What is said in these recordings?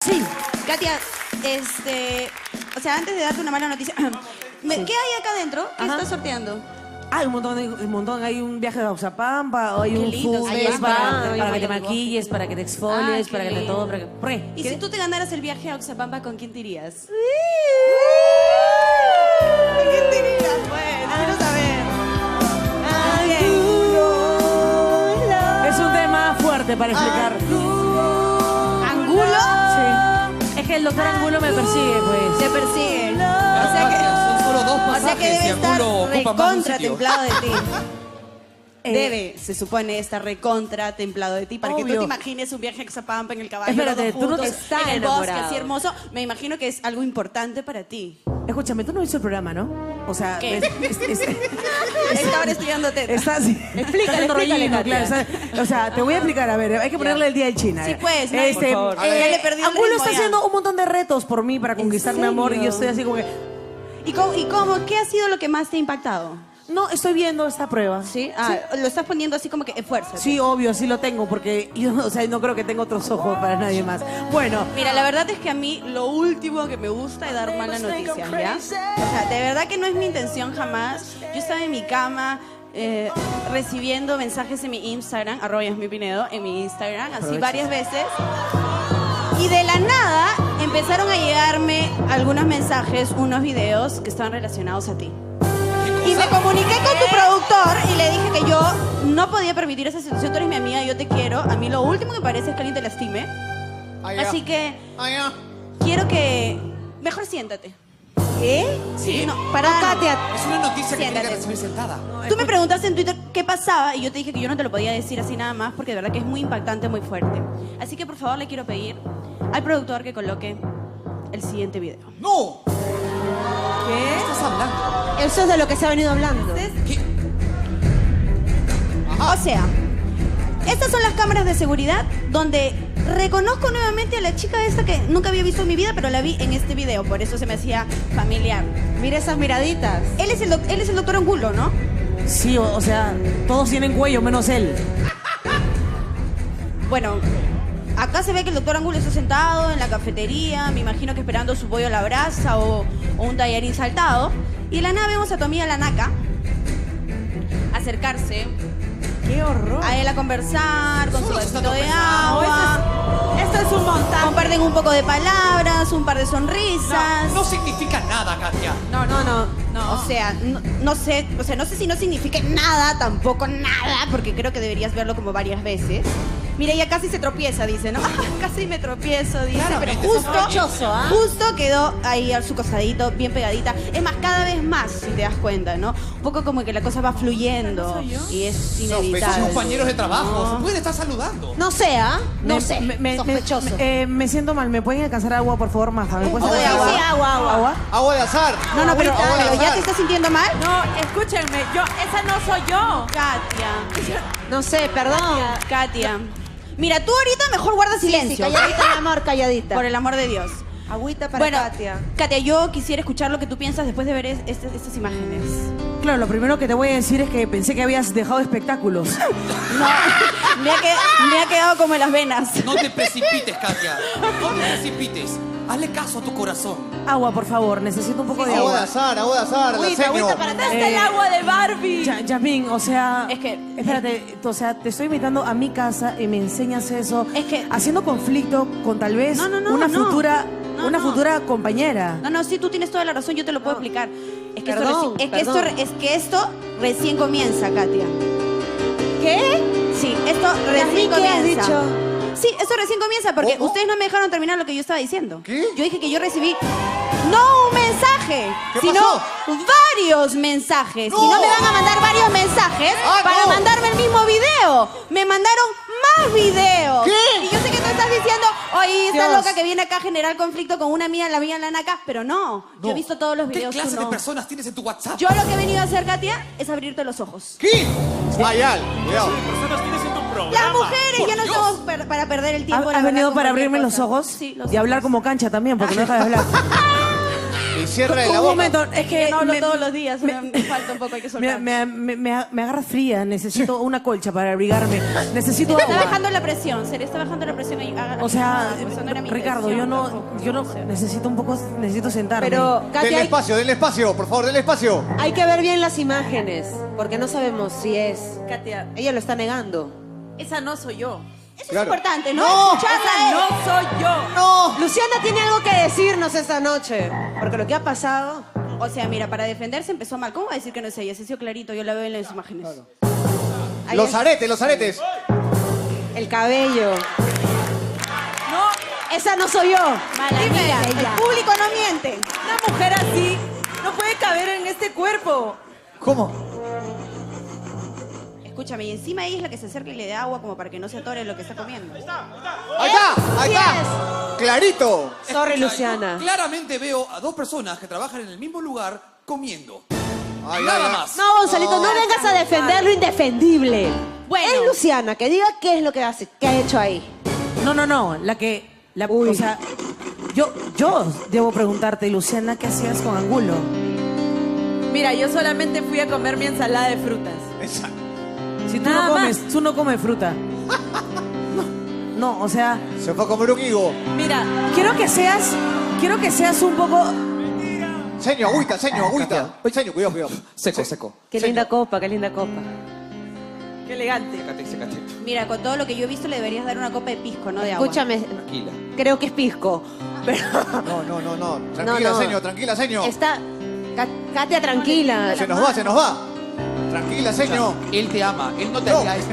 Sí. Katia, o sea, antes de darte una mala noticia, ¿qué hay acá adentro? ¿Qué estás sorteando? Hay un montón, hay un viaje a Oxapampa, hay un lindo, food sí, day para ay, que te ay, maquilles, para que te exfolies, qué para que te lindo. todo, para que... Pre. Y si tú te ganaras el viaje a Oxapampa, ¿con quién te irías? ¿Con quién te irías? Pues, quiero saber. Es un tema fuerte para explicar. ¿Angulo? Sí. Es que el doctor Angulo me persigue, pues. Te persigue. O sea, son solo dos O sea que pasajes y debe estar Angulo ocupa más de un recontra sitio. templado de ti. Debe, se supone, estar recontra templado de ti para que tú Obvio. te imagines un viaje a Oxapampa en el caballo. Espérate, los dos tú no te juntos, estás en el bosque, enamorado. así hermoso. Me imagino que es algo importante para ti. Escúchame, tú no viste el programa, ¿no? O sea... ¿Qué? Estaba ahora estudiando teta. Está así. Explícale, Está haciendo explícale, rollino, Katia. claro. O sea, te voy a explicar, a ver, hay que ponerle el día del China. Sí, pues, no, por favor. Ya le perdí el Angulo ritmo está ya. haciendo un montón de retos por mí para conquistar mi amor y yo estoy así como que... ¿Y cómo? ¿Qué ha sido lo que más te ha impactado? No, estoy viendo esta prueba. ¿Sí? Lo estás poniendo así como que esfuerza. Sí, obvio, sí lo tengo, porque yo, o sea, no creo que tenga otros ojos para nadie más. Bueno, Mira, la verdad es que a mí lo último que me gusta es dar malas noticias, ¿ya? O sea, de verdad que no es mi intención jamás. Yo estaba en mi cama recibiendo mensajes en mi Instagram, @YasmiPinedo, en mi Instagram, así varias veces. Y de la nada empezaron a llegarme algunos mensajes, unos videos que estaban relacionados a ti. Y me comuniqué con tu productor y le dije que yo no podía permitir esa situación. Tú eres mi amiga, yo te quiero. A mí lo último que parece es que alguien te lastime. Así que quiero que... Mejor siéntate. ¿Qué? Sí, no, para Katia. Es una noticia que tiene que Siéntate. recibir sentada. Tú me preguntaste en Twitter qué pasaba y yo te dije que yo no te lo podía decir así nada más porque de verdad que es muy impactante, muy fuerte. Así que por favor le quiero pedir al productor que coloque el siguiente video. ¡No! ¿Qué? ¿Qué estás hablando? Eso es de lo que se ha venido hablando. ¿Qué? O sea, estas son las cámaras de seguridad donde reconozco nuevamente a la chica esta que nunca había visto en mi vida, pero la vi en este video, por eso se me hacía familiar. Mira esas miraditas. Él es el doctor Angulo, ¿no? sí, o sea, todos tienen cuello, menos él. Bueno, acá se ve que el doctor Angulo está sentado en la cafetería, me imagino que esperando su pollo a la brasa o un tallarín saltado. Y de la nada vemos a tu amiga la Naka acercarse ¡Qué horror! a él a conversar con su Solo se está vasito de tropezando. agua. Esto es un montaje. Comparten un poco de palabras, un par de sonrisas. No significa nada, Katia. No. O sea, no sé si no significa nada, tampoco nada, porque creo que deberías verlo como varias veces. Mira, ya casi se tropieza, dice, ¿no? Casi me tropiezo, dice, pero Claramente, justo, ¿ah? justo quedó ahí a su costadito, bien pegadita. Es más, cada vez más, si te das cuenta, ¿no? Un poco como que la cosa va fluyendo y es Son inevitable. compañeros de trabajo. Se pueden estar saludando. No sé, ¿ah? No sé. Me Sospechoso. me siento mal, ¿me pueden alcanzar agua, por favor, Maja? ¿Me puedes poco de alcanzar agua. Sí, agua. ¿Agua? Agua de azar. No, pero Agua de ¿ya azar. te estás sintiendo mal? No, escúchenme, esa no soy yo. Katia, No sé, perdón. Katia. Mira, tú ahorita mejor guarda silencio. Sí, calladita, mi amor, calladita. Por el amor de Dios. Agüita para Bueno, Katia. Katia, yo quisiera escuchar lo que tú piensas después de ver estas imágenes. Claro, lo primero que te voy a decir es que pensé que habías dejado espectáculos. No, me ha quedado como en las venas. No te precipites, Katia. No te precipites. Hazle caso a tu corazón. Agua, por favor, necesito un poco de Agua de agua. azar, agua de azar. Agüita, la seño. agüita para ¿Dónde está el agua de Barbie? Yasmín, o sea... Es que- Espérate, o sea, te estoy invitando a mi casa y me enseñas eso. Es que- Haciendo conflicto con tal vez No, una no. futura... No, una no. futura compañera. No, sí, tú tienes toda la razón, yo te lo puedo explicar. Es que, Perdón, es que esto recién comienza, Katia. ¿Qué? Sí, esto recién ¿qué comienza. has dicho? Sí, esto recién comienza porque Oh, oh. ustedes no me dejaron terminar lo que yo estaba diciendo. ¿Qué? Yo dije que yo recibí no un mensaje, ¿Qué sino pasó? varios mensajes. No. Y no me van a mandar varios mensajes Ah, para no. mandarme el mismo video. Me mandaron más videos. ¿Qué? Y yo sé que tú estás diciendo, oye, esta Dios. loca que viene acá a generar conflicto con una mía, la mía, la naca. Pero no, yo he visto todos los ¿Qué videos. clase tú de no. personas tienes en tu WhatsApp? Yo lo que he venido a hacer, Katia, es abrirte los ojos. ¿Qué? Vaya, cuidado. personas tienes en tu programa? Las mujeres por ya no Dios. estamos para perder el tiempo. la ¿Has verdad, venido con para cualquier abrirme los cosa. ojos? Sí, los y hablar ojos. como cancha también, porque no deja de hablar. Y cierra la Un boca. momento, es que Que no hablo me- todos los días, me falta un poco, hay que soltar. me agarra fría, necesito una colcha para abrigarme, necesito Se está agua. bajando la presión, se le está bajando la presión. O sea, pues no era mi Ricardo, intención yo tampoco. no necesito un poco, necesito sentarme. Pero, Denle Katia, espacio, por favor, denle espacio. hay que ver bien las imágenes, porque no sabemos si es. Katia, Ella lo está negando. esa no soy yo. Eso Claro. es importante, ¿no? ¡No! Escucharla Esa es- no soy yo. ¡No! Luciana tiene algo que decirnos esta noche, porque lo que ha pasado. O sea, mira, para defenderse empezó mal. ¿Cómo va a decir que no es ella? Se hizo clarito, yo la veo en las imágenes. Ahí Los es aretes, los aretes. el cabello. No, Esa no soy yo. Mala Dime, amiga, el ella. público no miente. una mujer así no puede caber en este cuerpo. ¿Cómo? Escúchame, y encima ella es la que se acerca y le da agua como para que no se atore lo que está comiendo. ¡Ahí está! ¡Ahí está! ¡Clarito! Sorry, Escucha, Luciana. yo claramente veo a dos personas que trabajan en el mismo lugar comiendo. Ay, Nada ay, ay. más. No, Gonzalito, no vengas a defender lo indefendible. Bueno. Es Luciana, que diga qué es lo que hace, qué ha hecho ahí. No, Uy. o sea, yo debo preguntarte, Luciana, ¿qué hacías con Angulo? Mira, yo solamente fui a comer mi ensalada de frutas. Exacto. Si tú Nada no comes, tú no comes fruta. No, o sea, Se fue a comer un higo. Mira, quiero que seas un poco. Seño, agüita. Seño, cuidado. Seco. Qué linda copa, qué linda copa. qué elegante. Sécate. Mira, con todo lo que yo he visto le deberías dar una copa de pisco, no de agua. Escúchame, Tranquila. creo que es pisco. Pero No. Tranquila, No. tranquila, seño. está. Katia, tranquila. Se nos va. Tranquila, seño. Él te ama. Él no te No. haría eso.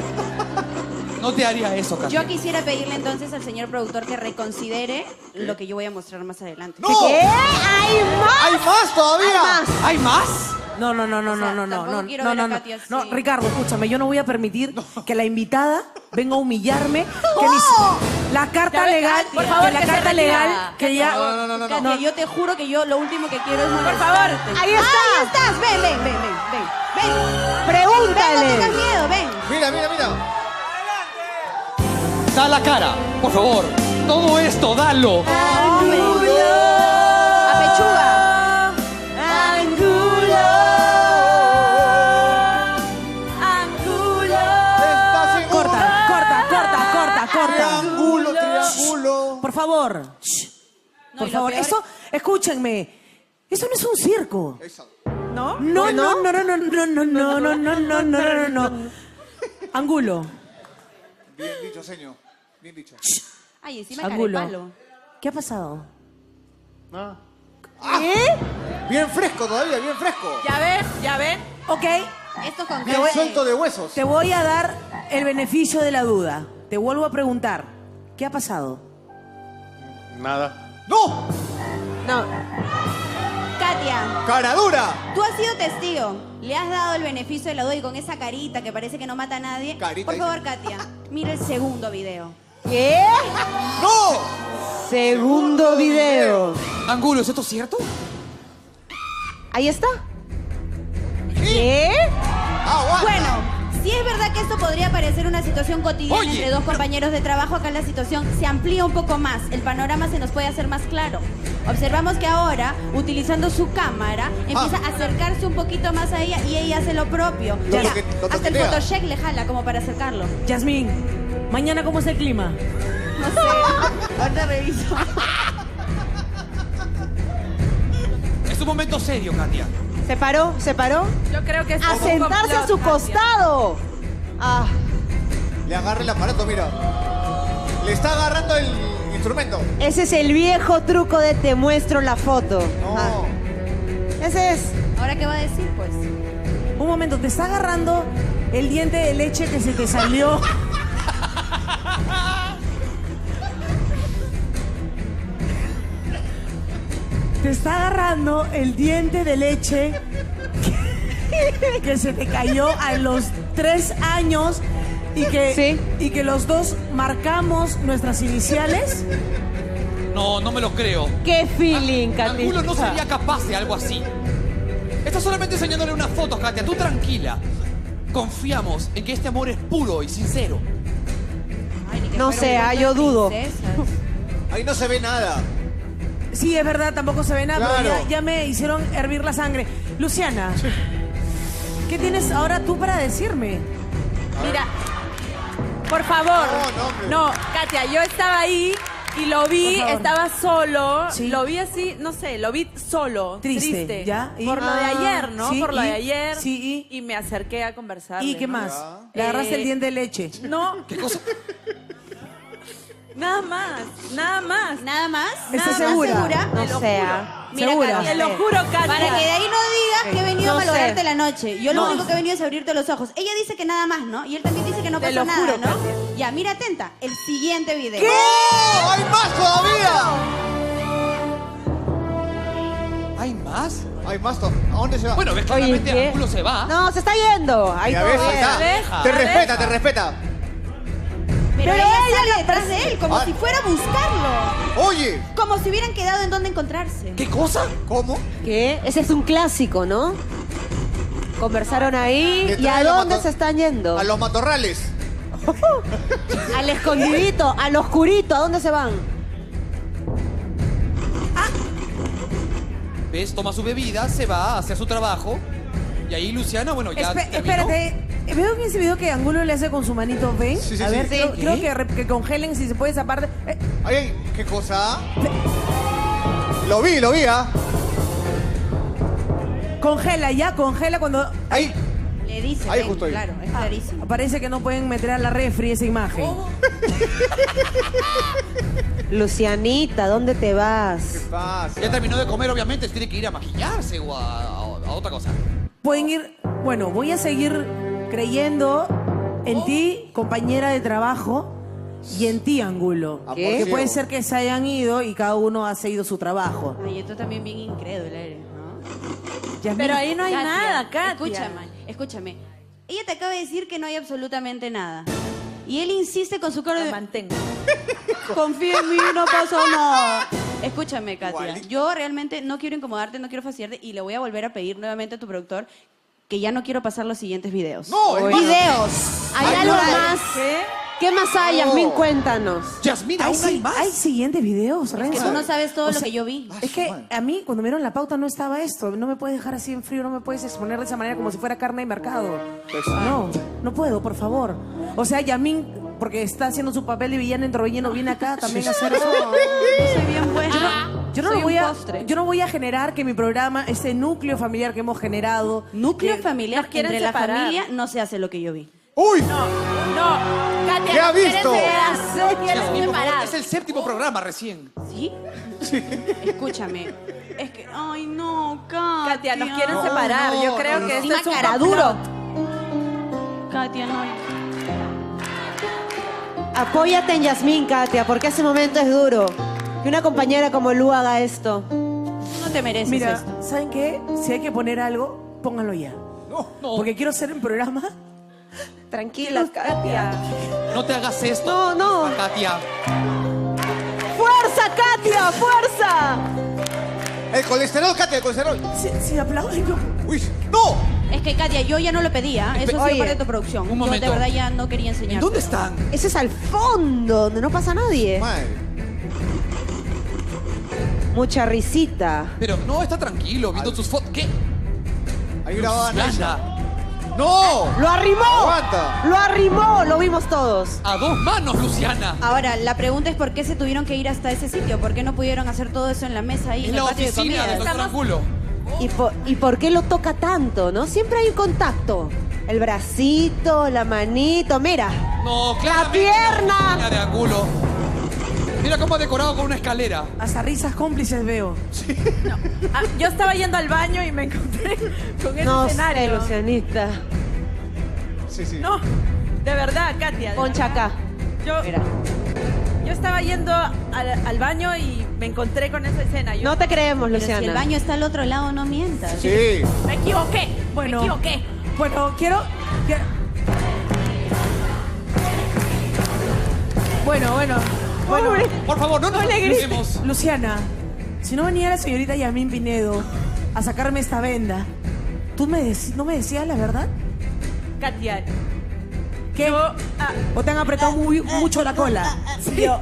No te haría eso, Katia. Yo quisiera pedirle entonces al señor productor que reconsidere lo que yo voy a mostrar más adelante. ¡No! ¿Qué? ¡Hay más! ¡Hay más todavía! Hay más. ¿Hay más? No, tampoco quiero ver a Katia así. no, Ricardo, escúchame, yo no voy a permitir que la invitada venga a humillarme, que ni la carta Ya ves, legal, por favor, que la que se carta retire. legal, que ya. No. Katia, yo te juro que yo lo último que quiero es molestarte. favor. Ahí está. Ahí estás. Ven. Pregúntale. No tengas miedo, ven. Mira. Da la cara, por favor. Todo esto, dalo. A pechuga. ¿Estás seguro? Corta. Triángulo. Por favor. No, Por y lo favor, peor eso, escúchenme. Eso no es un circo. Exacto. ¿No? No. Angulo. Bien dicho, seño. Bien dicho. Ay, encima cara de Angulo. palo. ¿Qué ha pasado? Bien fresco todavía, bien fresco. Ya ven. Ok, Esto con Bien cara de- suelto de huesos. te voy a dar el beneficio de la duda. Te vuelvo a preguntar. ¿Qué ha pasado? Nada. ¡No! No, Katia, ¡Cara dura! tú has sido testigo. Le has dado el beneficio de la duda y con esa carita que parece que no mata a nadie. Carita, Por favor, Katia, mira el segundo video. ¿qué? ¡No! Segundo video. Angulo, ¿es esto cierto? Ahí está. ¿Qué? ¡Aguanta! Bueno, si es verdad que esto podría parecer una situación cotidiana Oye, entre dos compañeros de trabajo, acá la situación se amplía un poco más. El panorama se nos puede hacer más claro. Observamos que ahora, utilizando su cámara, empieza a acercarse un poquito más a ella y ella hace lo propio. Lo Mira, lo hasta el toquetea. Photoshop le jala como para acercarlo. Yasmín, mañana cómo es el clima. No sé, ahorita reviso. Es un momento serio, Katia. ¿Se paró? Yo creo que es A un sentarse a su complot, Katia. costado. Ah, Le agarra el aparato, mira. Le está agarrando el instrumento. ese es el viejo truco de te muestro la foto. No. Ah, ese es. ¿Ahora qué va a decir, pues? Un momento, te está agarrando el diente de leche que se te salió. Te está agarrando el diente de leche que se te cayó a los 3 años y que los dos marcamos nuestras iniciales. No me lo creo. Qué feeling, Katy. Angulo no sería capaz de algo así. Estás solamente enseñándole unas fotos, Katia. Tú tranquila. Confiamos en que este amor es puro y sincero. Ay, ni que No fuera sé, un cuento yo de dudo. princesas. Ahí no se ve nada. Sí, es verdad, tampoco se ve nada, pero Claro. ya me hicieron hervir la sangre. Luciana, ¿qué tienes ahora tú para decirme? Mira, por favor. No, hombre. No, Katia, yo estaba ahí y lo vi, Por favor. estaba solo. Sí. Lo vi así, no sé, lo vi solo. Triste, ¿ya? ¿Y? Por lo de ayer, ¿no? Sí, por lo ¿y? de ayer. Sí, y me acerqué a conversar. ¿Y qué más? Le agarraste el diente de leche. No, ¿Qué cosa? nada más, nada más. ¿Nada más? ¿Estás ¿Nada más segura? No Te lo sea. Mira, ¿Segura? Katia, Te lo juro, Katia. para que de ahí no digas que he venido No a malograrte sé. la noche. Yo lo único que he venido es abrirte los ojos. Ella dice que nada más, ¿no? Y él también dice que no Te pasó lo nada, juro, ¿no? Katia. Ya, mira atenta. El siguiente video. ¡Oh! ¡Hay más todavía! ¿Hay más? Hay más todavía. ¿A dónde se va? Bueno, ves Oye, claramente ¿qué? Angulo se va. No, se está yendo. Ahí Ya todo ves, bien. ahí está. Deja, Te deja. respeta, te respeta. Pero ella sale detrás de él, como Ah. si fuera a buscarlo. Oye, Como si hubieran quedado en dónde encontrarse. ¿Qué cosa? ¿cómo? ¿Qué? Ese es un clásico, ¿no? Conversaron ahí. Detrás ¿Y a de los dónde mato- se están yendo? A los matorrales. Al escondidito, al oscurito. ¿A dónde se van? ¿Ves? Toma su bebida, se va a hacer su trabajo. Y ahí Luciana, bueno, ya terminó. Espérate, veo en ese video que Angulo le hace con su manito, ¿ven? Sí, sí, a sí. ver, Sí. creo que congelen si se puede esa parte. Ay, ay, ¿qué cosa? Lo vi, ¿ah? Congela ya, congela cuando... Ahí. Le dice, Ahí, ven, justo ahí. claro, es clarísimo. Parece que no pueden meter a la refri esa imagen. Lucianita, ¿dónde te ¿Qué vas? pasa? Ya terminó de comer, obviamente, tiene que ir a maquillarse o a otra cosa. Pueden ir... Bueno, voy a seguir creyendo en ti, compañera de trabajo, y en ti, Angulo. ¿A ¿Qué? Que puede ser que se hayan ido y cada uno ha seguido su trabajo. Ay, tú también bien incrédula eres, ¿no? Yasmín, Pero ahí no hay nada, Katia. Escúchame. Ella te acaba de decir que no hay absolutamente nada. Y él insiste con su cara Lo de... mantengo. Confía en mí, no pasó nada. Escúchame, Katia. Igualito. Yo realmente no quiero incomodarte, no quiero fastidiarte y le voy a volver a pedir nuevamente a tu productor que ya no quiero pasar los siguientes videos. No, es más. ¡Videos! ¿Hay Ay, algo no. más? ¿Qué más hay, No. Yasmín? Cuéntanos. Yasmín, aún hay más. ¿Hay siguientes videos, Que Renzo? tú no sabes todo O lo sea, que yo vi. Es que a mí, cuando me dieron la pauta, no estaba esto. No me puedes dejar así en frío, no me puedes exponer de esa manera como si fuera carne de mercado. Pues, No, no puedo, por favor. O sea, Yasmín, porque está haciendo su papel de villano entrolleno, viene acá también a hacer eso. Yo soy bien buena. Yo no, Soy lo voy un a, postre. yo no voy a generar que mi programa, ese núcleo familiar que hemos generado... Núcleo que- familiar nos quieren entre la separar. familia no se hace lo que yo vi. ¡Uy! No, Katia. ¿Qué ha no quieres visto? separar, no quieres Yasmín, por favor, separar. es el séptimo programa recién. ¿Sí? Escúchame. Es que, ay, no, Katia. Katia, nos quieren separar. no, Yo creo no, que no. esto es un cara complot. duro. Katia, no. Apóyate en Yasmín, Katia, porque ese momento es duro. Que una compañera como Lu haga esto. Tú no te mereces Mira, esto. ¿saben qué? Si hay que poner algo, pónganlo ya. No, Porque quiero hacer un programa... Tranquila, Katia. no te hagas esto. No, no. Katia. ¡Fuerza, Katia! ¡Fuerza! El colesterol, Katia, el colesterol. Si aplauden, yo... ¡Uy! ¡No! Es que, Katia, yo ya no lo pedía. Eso sí Oye, es parte de tu producción. un Yo momento. de verdad ya no quería enseñar. ¿En dónde están? Ese es al fondo, donde no pasa nadie. Madre. Mucha risita. Pero no, está tranquilo, viendo sus fotos. ¿Qué? Ahí grababan a ella. Luciana, ¡No! ¡Lo arrimó! ¡Aguanta! ¡Lo arrimó! Lo vimos todos. a dos manos, Luciana. Ahora, la pregunta es por qué se tuvieron que ir hasta ese sitio. ¿Por qué no pudieron hacer todo eso en la mesa ahí Es en el la patio de oficina comida? del doctor Angulo. ¿Y por qué lo toca tanto, no? Siempre hay un contacto. El bracito, la manito, mira. No, claramente pierna. la oficina de Angulo. Mira cómo ha decorado con una escalera. Hasta risas cómplices veo. Ah, yo estaba yendo al baño y me encontré con ese No sé, escenario. Lucianita. Sí, sí. No, de verdad, Katia. de Poncha verdad. acá. Yo, Mira. yo estaba yendo al baño y me encontré con esa escena. Yo No te creemos, Pero si Luciana. el baño está al otro lado, no mientas. Sí. me equivoqué. Bueno. Me equivoqué. Bueno, quiero... Bueno. Por favor, no nos grites. Luciana, si no venía la señorita Yasmín Pinedo a sacarme esta venda, ¿tú no me decías la verdad? Katia, ¿Qué? ¿O te han apretado mucho la cola? yo,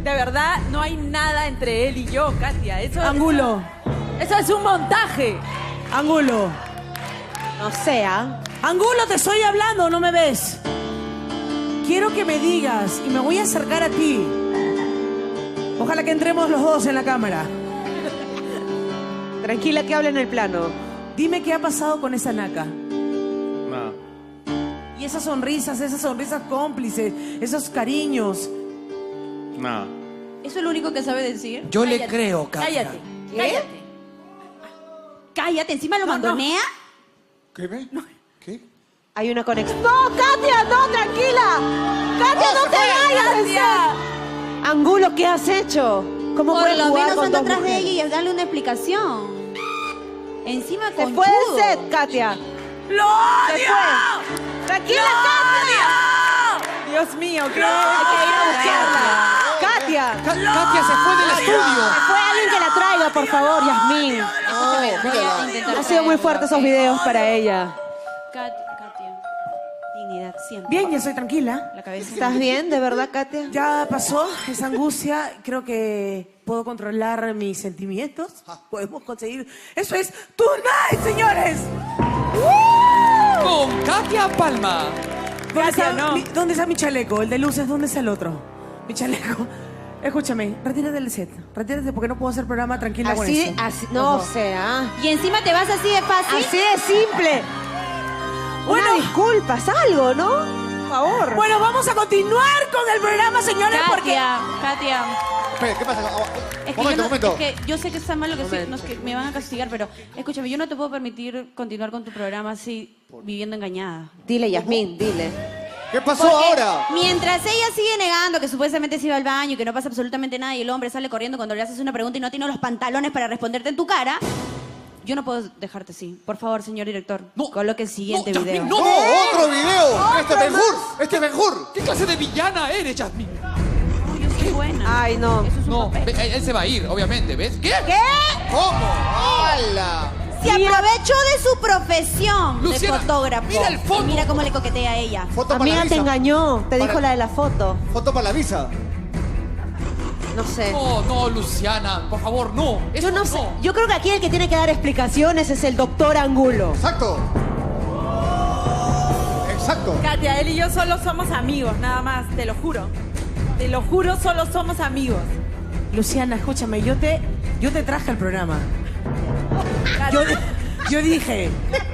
de verdad no hay nada entre él y yo, Katia. Angulo. Eso es un montaje. Angulo. No sea. Angulo, te estoy hablando, ¿no me ves? Quiero que me digas, y me voy a acercar a ti. Ojalá que entremos los dos en la cámara. Tranquila que hable en el plano. Dime qué ha pasado con esa naca. No. Y esas sonrisas cómplices, esos cariños. No. ¿Eso es lo único que sabe decir? Yo le creo, Katia. Cállate. ¿Qué? Cállate. Cállate, encima lo mandonea. ¿Qué ve? ¿Qué? Hay una conexión. ¡No, Katia! ¡No, tranquila! ¡Katia, no te vayas! Katia. Angulo, ¿qué has hecho? ¿Cómo Por puedes lo jugar menos con anda dos atrás de mujeres? ella y darle una explicación. Encima Se con fue el set, Katia. ¡Lo Se odio! fue. ¡Tranquila, Katia! Dios mío, ¿qué? Hay que ir a buscarla. Katia. Katia se fue del estudio. Se fue alguien que la traiga, por favor, Yasmín. Voy a intentar Ha sido muy fuerte esos videos para ella. Katia. Dignidad, siempre. Bien, ya estoy tranquila. La cabeza. ¿Estás bien, de verdad, Katia? Ya pasó esa angustia. Creo que puedo controlar mis sentimientos. Podemos conseguir... Eso es Tonight, señores. Con Katia Palma. Katia, no. ¿Dónde está mi chaleco? El de luces, ¿dónde está el otro? Mi chaleco. Escúchame, retírate del set. Retírate porque no puedo hacer programa tranquila con eso. Así, no, o sea. Y encima te vas así de fácil. Así de simple. Una disculpa, es algo, ¿no? Por favor. Bueno, vamos a continuar con el programa, señores, porque... Katia. Espera, ¿qué pasa? Es que, Momento. es que yo sé que está mal lo que estoy, que me van a castigar, pero escúchame, yo no te puedo permitir continuar con tu programa así, viviendo engañada. Dile, Yasmín, dile. ¿Qué pasó Porque ahora? mientras ella sigue negando que supuestamente se iba al baño y que no pasa absolutamente nada y el hombre sale corriendo cuando le haces una pregunta y no tiene los pantalones para responderte en tu cara, yo no puedo dejarte así. Por favor, señor director, coloque el siguiente No, video. Yasmín, ¡No! ¡Otro video! ¡Este es Ben-Hur! ¡Este es Ben-Hur! ¿Qué clase de villana eres, Jasmine? No, yo soy buena. Ay, no. Eso es un No, papel. él se va a ir, obviamente, ¿ves? ¿Qué? ¿Cómo? ¡Hala! Se aprovechó de su profesión Luciana, de fotógrafo. mira el fondo. Y mira cómo le coquetea a ella. Foto para la Amiga, te visa. engañó. Te dijo Para- la de la foto. Foto para la visa. No sé. No, Luciana, por favor, no. Eso Yo no sé. Yo creo que aquí el que tiene que dar explicaciones es el doctor Angulo. Exacto. Exacto. Katia, él y yo solo somos amigos, nada más, te lo juro. Te lo juro, solo somos amigos. Luciana, escúchame, yo te traje al programa. Yo dije,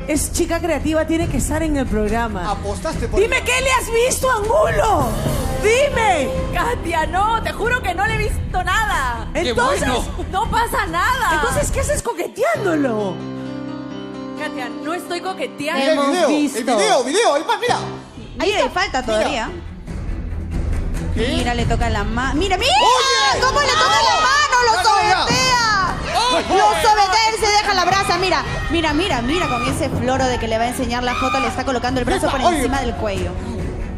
es chica creativa, tiene que estar en el programa. Apostaste por... Dime, ¿qué le has visto, Angulo? Dime. Katia, no, te juro que no le he visto nada. ¡Qué Entonces, bueno! No pasa nada. entonces, ¿qué haces coqueteándolo? Katia, no estoy Mira coqueteando. el Hemos video. visto. El video. Hay más, mira. Mira, y falta todavía. ¿Qué? Mira, le toca la mano. ¡Mira! ¡Oye! ¿Cómo le toca la mano? ¡Lo Ya, ya, ya. sobetea! Lo sobetea, él se deja la brasa. Mira, con ese floro de que le va a enseñar la foto, le está colocando el brazo por Oye. encima del cuello.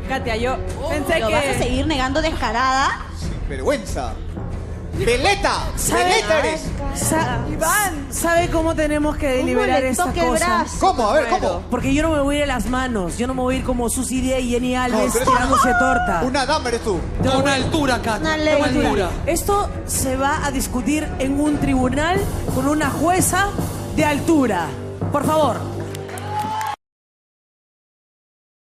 Katia, yo pensé ¿Lo vas a que... seguir negando descarada? Vergüenza. Veleta. Veleta eres. ¿Sabe cómo tenemos que deliberar le esta toque el cosa? brazo? ¿Cómo? A ver, ¿cómo? Porque yo no me voy a ir a las manos. Yo no me voy a ir como Susy D y Jenny Alves pero es tirándose torta. Una dama eres tú. Con una altura, Katia. Una ley. Con altura. Esto se va a discutir en un tribunal con una jueza de altura. Por favor.